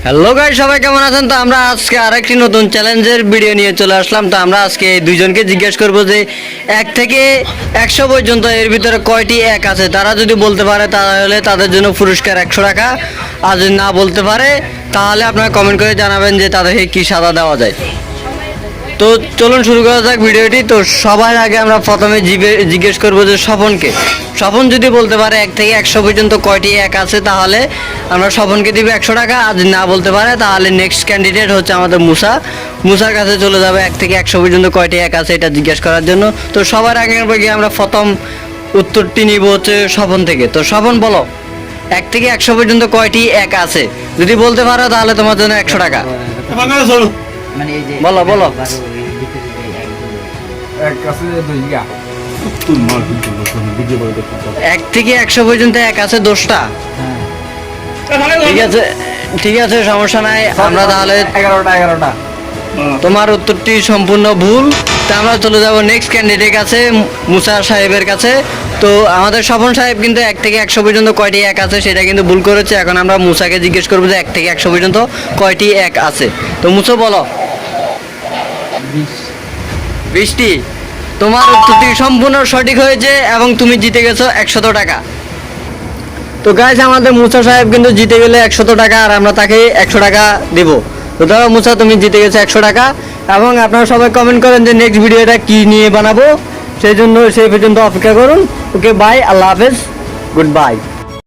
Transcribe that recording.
Hello guys, সবাই কেমন আছেন? তো আমরা আজকে আরেকটি নতুন চ্যালেঞ্জের ভিডিও নিয়ে চলে আসলাম। তো আমরা আজকে এই দুইজনকে জিজ্ঞেস করব যে 1 থেকে 100 পর্যন্ত এর ভিতরে কয়টি এক আছে। তারা যদি বলতে পারে তাহলে তাদের জন্য পুরস্কার 100 টাকা, আর যদি না বলতে পারে তাহলে আপনারা কমেন্ট করে জানাবেন যে তাদেরকে কি সাজা দেওয়া যায়। তো চলুন শুরু করা যাক ভিডিওটি। তো সবার আগে আমরা প্রথমে জিজ্ঞেস করবো যে স্বপনকে। স্বপন যদি বলতে পারে 1 থেকে 100 পর্যন্ত কয়টি এক আছে তাহলে আমরা স্বপনকে দিব 100 টাকা, আর যদি না বলতে পারে তাহলে নেক্সট ক্যান্ডিডেট হচ্ছে আমাদের মুসার কাছে চলে যাবে 1 থেকে 100 পর্যন্ত কয়টি এক আছে এটা জিজ্ঞেস করার জন্য। তো সবার আগে আমরা প্রথম উত্তরটি নিব হচ্ছে স্বপন থেকে। তো স্বপন বলো, 1 থেকে 100 পর্যন্ত কয়টি এক আছে? যদি বলতে পারো তাহলে তোমার জন্য 100 টাকা। বলো বলো। 1 থেকে 100 পর্যন্ত এক আছে 10টা। ঠিক আছে, সমস্যা নাই। আমরা তাহলে 11টা তোমার উত্তরটি সম্পূর্ণ ভুল। তা আমরা চলে যাব নেক্সট ক্যান্ডিডেট কাছে, মুসা সাহেবের কাছে। তো আমাদের স্বপন সাহেব কিন্তু 1 থেকে 100 পর্যন্ত কয়টি এক আছে সেটা কিন্তু ভুল করেছে। এখন আমরা মুসাকে জিজ্ঞেস করবো যে 1 থেকে 100 পর্যন্ত কয়টি এক আছে। তো মুসা বলো। 20টি। তোমার উত্তরটি সম্পূর্ণ সঠিক হয়েছে এবং তুমি জিতে গেছো 100 টাকা। তো গাইস, আমাদের মুসা সাহেব কিন্তু জিতে গেলে 100 টাকা, আর আমরা তাকে 100 টাকা দেব। তো ধরো মুসা, তুমি জিতে গেছো 100 টাকা। এবং আপনারা সবাই কমেন্ট করেন যে নেক্সট ভিডিওটা কি নিয়ে বানাবো, সেই পর্যন্ত অপেক্ষা করুন। ওকে বাই, আল্লাহ হাফেজ, গুড বাই।